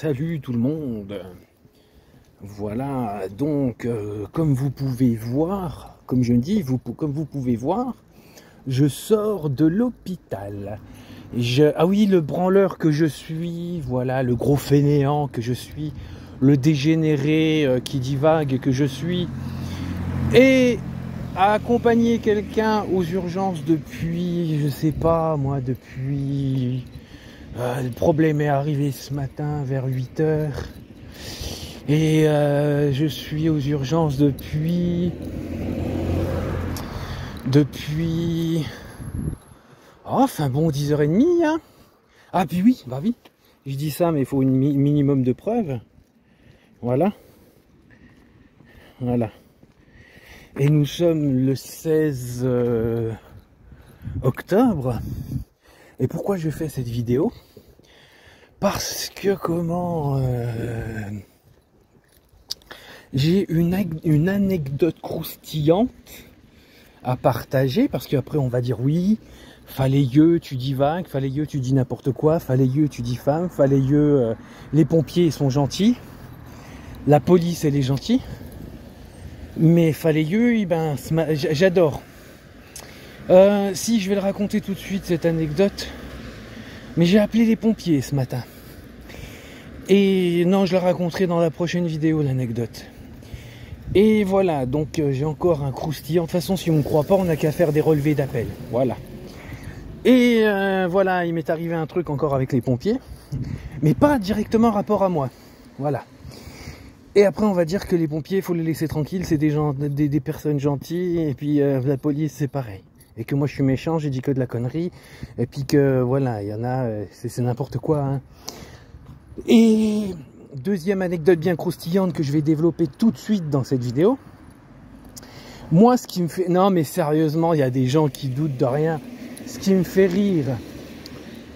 Salut tout le monde. Voilà, donc comme vous pouvez voir, comme je dis, comme vous pouvez voir, je sors de l'hôpital. Ah oui, le branleur que je suis, voilà, le gros fainéant que je suis, le dégénéré qui divague que je suis, et à accompagner quelqu'un aux urgences depuis, je sais pas moi, depuis... le problème est arrivé ce matin vers 8 h. Et je suis aux urgences depuis... Oh, enfin bon, 10 h 30, hein. Ah puis oui, bah oui. Je dis ça, mais il faut un minimum de preuves. Voilà. Voilà. Et nous sommes le 16 octobre. Et pourquoi je fais cette vidéo? Parce que j'ai une anecdote croustillante à partager, parce qu'après on va dire oui, fallait tu dis vague, fallait tu dis n'importe quoi, fallait tu dis femme, fallait les pompiers sont gentils, la police elle est gentille, mais fallait ben j'adore. Si je vais le raconter tout de suite cette anecdote, mais j'ai appelé les pompiers ce matin. Et non, je la raconterai dans la prochaine vidéo, l'anecdote. Et voilà, donc j'ai encore un croustillant. De toute façon, si on ne me croit pas, on n'a qu'à faire des relevés d'appel. Voilà. Et voilà, il m'est arrivé un truc encore avec les pompiers, mais pas directement rapport à moi. Voilà. Et après, on va dire que les pompiers, il faut les laisser tranquilles, c'est des personnes gentilles, et puis la police, c'est pareil. Et que moi, je suis méchant, j'ai dit que de la connerie, et puis que, voilà, il y en a, c'est n'importe quoi, hein. Et deuxième anecdote bien croustillante que je vais développer tout de suite dans cette vidéo. Moi, ce qui me fait... Non, mais sérieusement, il y a des gens qui doutent de rien. Ce qui me fait rire,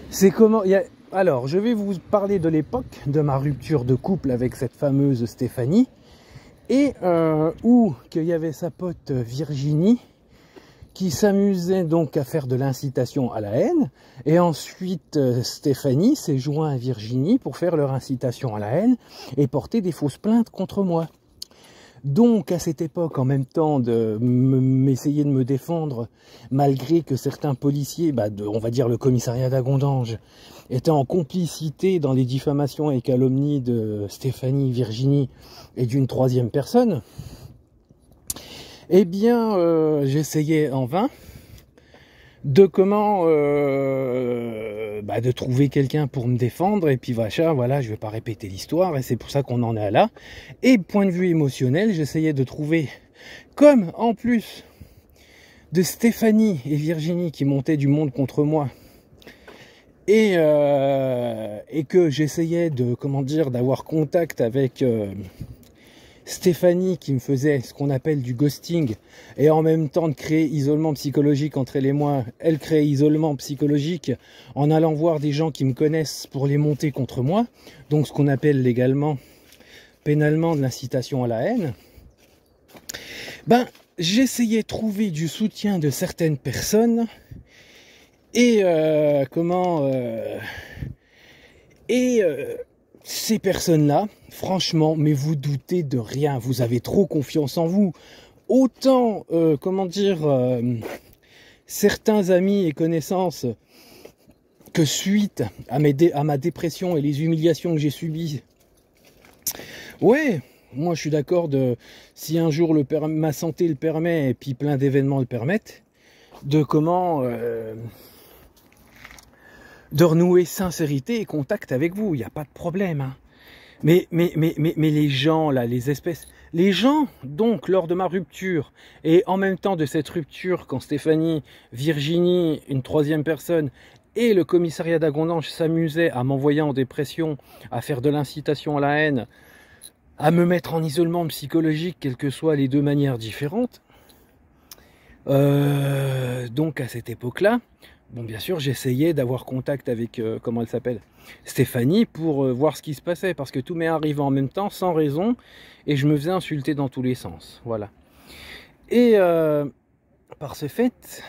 c'est comment... Alors, je vais vous parler de l'époque de ma rupture de couple avec cette fameuse Stéphanie. Et où qu'il y avait sa pote Virginie qui s'amusait donc à faire de l'incitation à la haine. Et ensuite, Stéphanie s'est joint à Virginie pour faire leur incitation à la haine et porter des fausses plaintes contre moi. Donc, à cette époque, en même temps de m'essayer de me défendre, malgré que certains policiers, on va dire le commissariat d'Agondange, étaient en complicité dans les diffamations et calomnies de Stéphanie, Virginie et d'une troisième personne, eh bien, j'essayais en vain de de trouver quelqu'un pour me défendre, et puis voilà, je vais pas répéter l'histoire, et c'est pour ça qu'on en est là. Et point de vue émotionnel, j'essayais de trouver, comme en plus de Stéphanie et Virginie qui montaient du monde contre moi, et que j'essayais de, d'avoir contact avec Stéphanie qui me faisait ce qu'on appelle du ghosting, et en même temps de créer isolement psychologique entre elle et moi. Elle crée isolement psychologique en allant voir des gens qui me connaissent pour les monter contre moi, donc ce qu'on appelle légalement, pénalement, de l'incitation à la haine. J'essayais de trouver du soutien de certaines personnes, et ces personnes-là, franchement, mais vous doutez de rien, vous avez trop confiance en vous. Autant, certains amis et connaissances que suite à ma dépression et les humiliations que j'ai subies, ouais, moi je suis d'accord si un jour ma santé le permet, et puis plein d'événements le permettent, de renouer sincérité et contact avec vous, il n'y a pas de problème, hein. Mais les gens, là, les gens, donc, lors de ma rupture, et en même temps de cette rupture, quand Stéphanie, Virginie, une troisième personne, et le commissariat d'Agondange s'amusaient à m'envoyer en dépression, à faire de l'incitation à la haine, à me mettre en isolement psychologique, quelles que soient les deux manières différentes, donc à cette époque-là, bon, bien sûr, j'essayais d'avoir contact avec, comment elle s'appelle, Stéphanie, pour voir ce qui se passait, parce que tout m'est arrivé en même temps, sans raison, et je me faisais insulter dans tous les sens, voilà. Et par ce fait,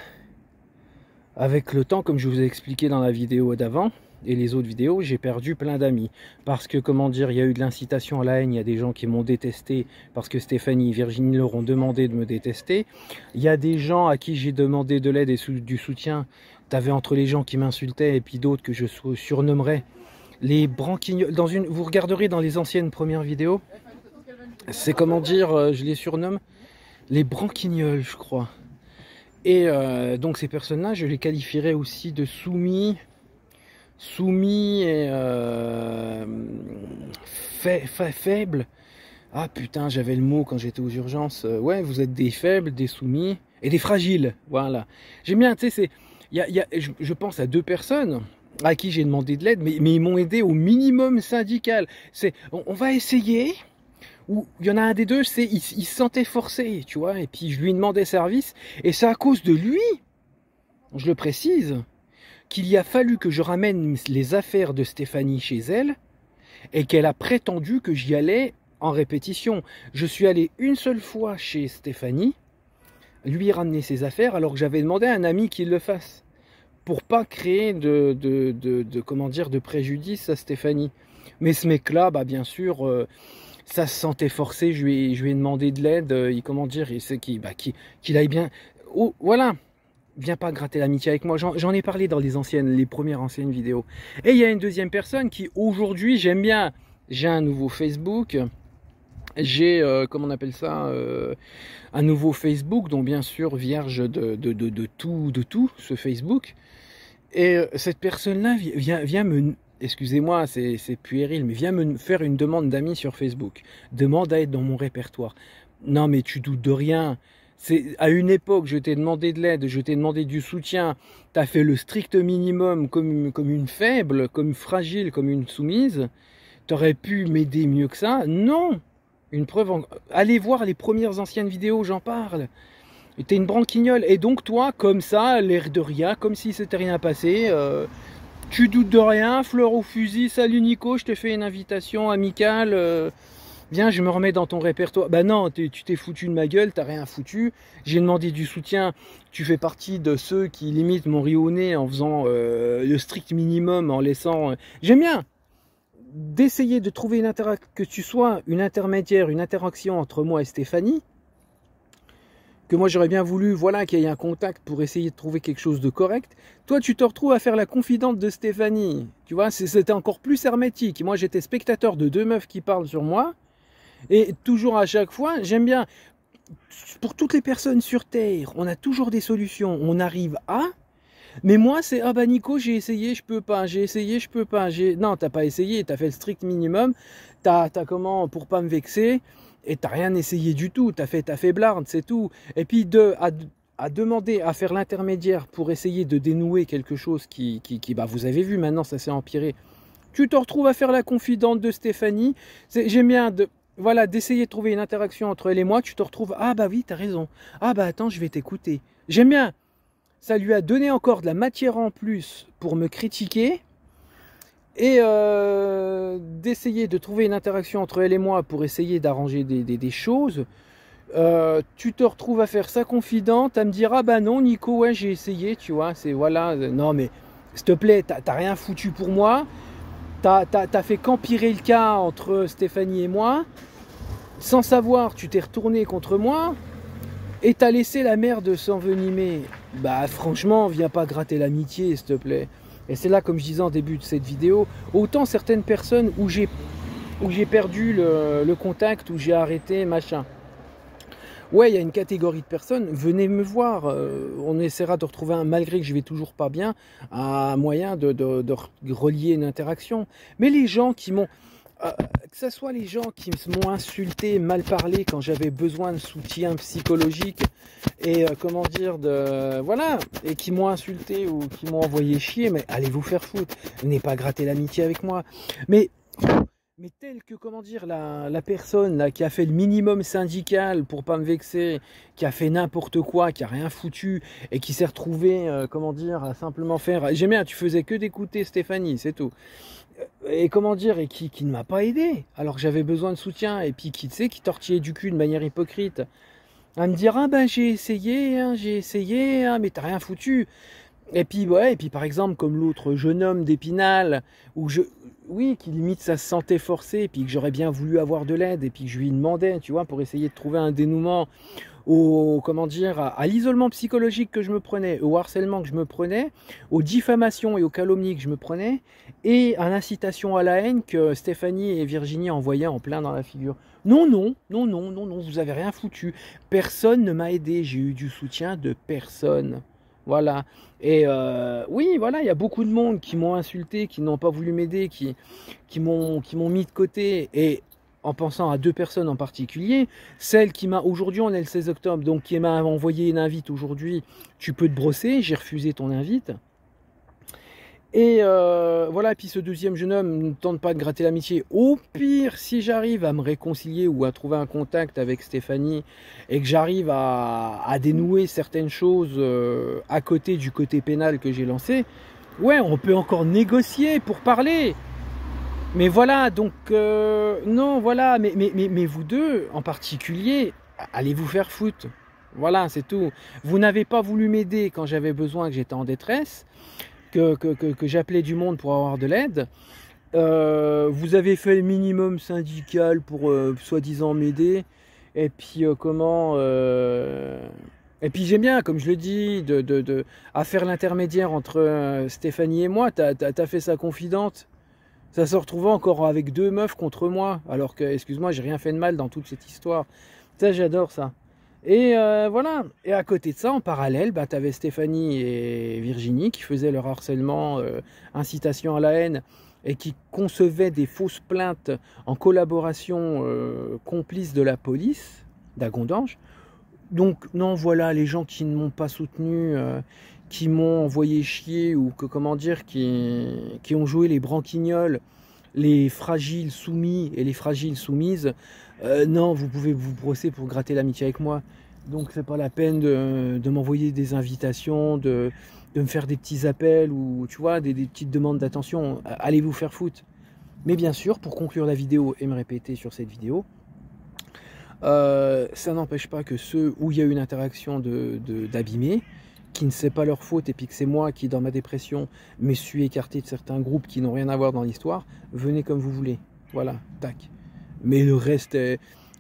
avec le temps, comme je vous ai expliqué dans la vidéo d'avant, et les autres vidéos, j'ai perdu plein d'amis. Parce que, comment dire, il y a eu de l'incitation à la haine, il y a des gens qui m'ont détesté parce que Stéphanie et Virginie leur ont demandé de me détester. Il y a des gens à qui j'ai demandé de l'aide et du soutien. T'avais entre les gens qui m'insultaient et puis d'autres que je surnommerais les branquignoles. Vous regarderez dans les anciennes premières vidéos, c'est comment dire, je les surnomme les branquignoles, je crois. Et donc ces personnes-là, je les qualifierais aussi de soumis et faibles. Ah putain, j'avais le mot quand j'étais aux urgences. Ouais, vous êtes des faibles, des soumis et des fragiles. Voilà. J'aime bien, tu sais, je pense à deux personnes à qui j'ai demandé de l'aide, mais ils m'ont aidé au minimum syndical. On va essayer. Ou il y en a un des deux, il se sentait forcé, tu vois, et puis je lui demandais service, et c'est à cause de lui, je le précise, qu'il y a fallu que je ramène les affaires de Stéphanie chez elle, et qu'elle a prétendu que j'y allais en répétition. Je suis allé une seule fois chez Stéphanie, lui ramener ses affaires, alors que j'avais demandé à un ami qu'il le fasse, pour pas créer comment dire, de préjudice à Stéphanie. Mais ce mec-là, bah bien sûr... ça se sentait forcé, je lui ai demandé de l'aide, comment dire, qu'il aille bien. Oh, voilà, viens pas gratter l'amitié avec moi, j'en ai parlé dans les premières anciennes vidéos. Et il y a une deuxième personne qui, aujourd'hui, j'aime bien. J'ai un nouveau Facebook, j'ai, comment on appelle ça, un nouveau Facebook, dont bien sûr, vierge de tout, ce Facebook. Et cette personne-là vient me... Excusez-moi, c'est puéril, mais viens me faire une demande d'amis sur Facebook. Demande à être dans mon répertoire. Non, mais tu doutes de rien. À une époque, je t'ai demandé de l'aide, je t'ai demandé du soutien. Tu as fait le strict minimum comme une faible, comme fragile, comme une soumise. Tu aurais pu m'aider mieux que ça. Non. Une preuve. Allez voir les premières anciennes vidéos, j'en parle. T'es une branquignole. Et donc, toi, comme ça, l'air de rien, comme si c'était rien passé... tu doutes de rien, fleur au fusil, salut Nico, je te fais une invitation amicale, viens, je me remets dans ton répertoire. Bah non, tu t'es foutu de ma gueule, t'as rien foutu, j'ai demandé du soutien, tu fais partie de ceux qui limitent mon riz au nez en faisant le strict minimum, en laissant... J'aime bien d'essayer de trouver que tu sois une intermédiaire, une interaction entre moi et Stéphanie, que moi j'aurais bien voulu, voilà, qu'il y ait un contact pour essayer de trouver quelque chose de correct. Toi, tu te retrouves à faire la confidente de Stéphanie. Tu vois, c'était encore plus hermétique. Moi, j'étais spectateur de deux meufs qui parlent sur moi. Et toujours à chaque fois, j'aime bien, pour toutes les personnes sur Terre, on a toujours des solutions. On arrive à... Mais moi, c'est, ah bah Nico, j'ai essayé, je peux pas. J'ai essayé, je peux pas. Non, t'as pas essayé, t'as fait le strict minimum. T'as comment, pour pas me vexer... Et t'as rien essayé du tout, t'as fait blarde, c'est tout. Et puis à demander à faire l'intermédiaire pour essayer de dénouer quelque chose qui bah vous avez vu maintenant, ça s'est empiré. Tu te retrouves à faire la confidente de Stéphanie. J'aime bien voilà, d'essayer de trouver une interaction entre elle et moi. Tu te retrouves, ah bah oui, t'as raison. Ah bah attends, je vais t'écouter. J'aime bien. Ça lui a donné encore de la matière en plus pour me critiquer. Et d'essayer de trouver une interaction entre elle et moi pour essayer d'arranger des choses. Tu te retrouves à faire sa confidente, à me dire, ah bah non Nico, ouais j'ai essayé, tu vois, c'est voilà, non mais s'il te plaît, t'as rien foutu pour moi, t'as fait qu'empirer le cas entre Stéphanie et moi, sans savoir tu t'es retourné contre moi, et t'as laissé la merde s'envenimer. Bah franchement, viens pas gratter l'amitié, s'il te plaît. Et c'est là, comme je disais en début de cette vidéo, autant certaines personnes où j'ai perdu le contact, où j'ai arrêté, machin. Ouais, il y a une catégorie de personnes, venez me voir, on essaiera de retrouver, malgré que je vais toujours pas bien, un moyen de relier une interaction. Mais les gens qui m'ont... que ce soit les gens qui m'ont insulté, mal parlé quand j'avais besoin de soutien psychologique et comment dire, voilà, et qui m'ont insulté ou qui m'ont envoyé chier, mais allez vous faire foutre, venez pas gratter l'amitié avec moi. Mais tel que, comment dire, la personne là, qui a fait le minimum syndical pour pas me vexer, qui a fait n'importe quoi, qui a rien foutu et qui s'est retrouvé, comment dire, à simplement faire... J'aime bien, tu faisais que d'écouter Stéphanie, c'est tout. Et comment dire, et qui ne m'a pas aidé, alors que j'avais besoin de soutien, et puis qui, tu sais, qui tortillait du cul de manière hypocrite, à me dire, ah ben j'ai essayé, hein, mais t'as rien foutu. Et puis, ouais, et puis par exemple, comme l'autre jeune homme d'Épinal, où oui, qui limite ça se sentait forcé, et puis que j'aurais bien voulu avoir de l'aide, et puis que je lui demandais, tu vois, pour essayer de trouver un dénouement au, comment dire, à l'isolement psychologique que je me prenais, au harcèlement que je me prenais, aux diffamations et aux calomnies que je me prenais, et à l'incitation à la haine que Stéphanie et Virginie envoyaient en plein dans la figure. Non, non, non, non, non, non, vous avez rien foutu. Personne ne m'a aidé, j'ai eu du soutien de personne. Voilà. Et oui, voilà, il y a beaucoup de monde qui m'ont insulté, qui n'ont pas voulu m'aider, qui m'ont mis de côté. Et en pensant à deux personnes en particulier, celle qui m'a, aujourd'hui on est le 16 octobre, donc qui m'a envoyé une invite aujourd'hui, tu peux te brosser, j'ai refusé ton invite. Et voilà, et puis ce deuxième jeune homme ne tente pas de gratter l'amitié. Au pire, si j'arrive à me réconcilier ou à trouver un contact avec Stéphanie et que j'arrive à dénouer certaines choses à côté du côté pénal que j'ai lancé, ouais, on peut encore négocier pour parler. Mais voilà, donc non, voilà, mais vous deux en particulier, allez vous faire foutre. Voilà, c'est tout. Vous n'avez pas voulu m'aider quand j'avais besoin, que j'étais en détresse, que j'appelais du monde pour avoir de l'aide. Vous avez fait le minimum syndical pour soi-disant m'aider. Et puis et puis j'aime bien, comme je le dis, à faire l'intermédiaire entre Stéphanie et moi. T'as fait sa confidente. Ça se retrouvait encore avec deux meufs contre moi, alors que, excuse-moi, j'ai rien fait de mal dans toute cette histoire. Ça, j'adore ça. Et voilà. Et à côté de ça, en parallèle, bah, tu avais Stéphanie et Virginie qui faisaient leur harcèlement, incitation à la haine, et qui concevaient des fausses plaintes en collaboration complice de la police d'Agondange. Donc, non, voilà, les gens qui ne m'ont pas soutenu, qui m'ont envoyé chier, ou que, comment dire, qui ont joué les branquignoles, les fragiles soumis et les fragiles soumises, non, vous pouvez vous brosser pour gratter l'amitié avec moi. Donc, c'est pas la peine de m'envoyer des invitations, de me faire des petits appels, ou, tu vois, des petites demandes d'attention. Allez vous faire foutre. Mais bien sûr, pour conclure la vidéo et me répéter sur cette vidéo, ça n'empêche pas que ceux où il y a eu une interaction d'abîmer, qui ne c'est pas leur faute, et puis que c'est moi qui, dans ma dépression, me suis écarté de certains groupes qui n'ont rien à voir dans l'histoire, venez comme vous voulez. Voilà, tac. Mais le reste,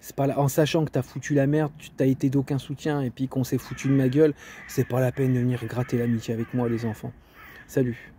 c'est pas là, en sachant que t'as foutu la merde, tu t'as été d'aucun soutien, et puis qu'on s'est foutu de ma gueule, c'est pas la peine de venir gratter l'amitié avec moi, les enfants. Salut.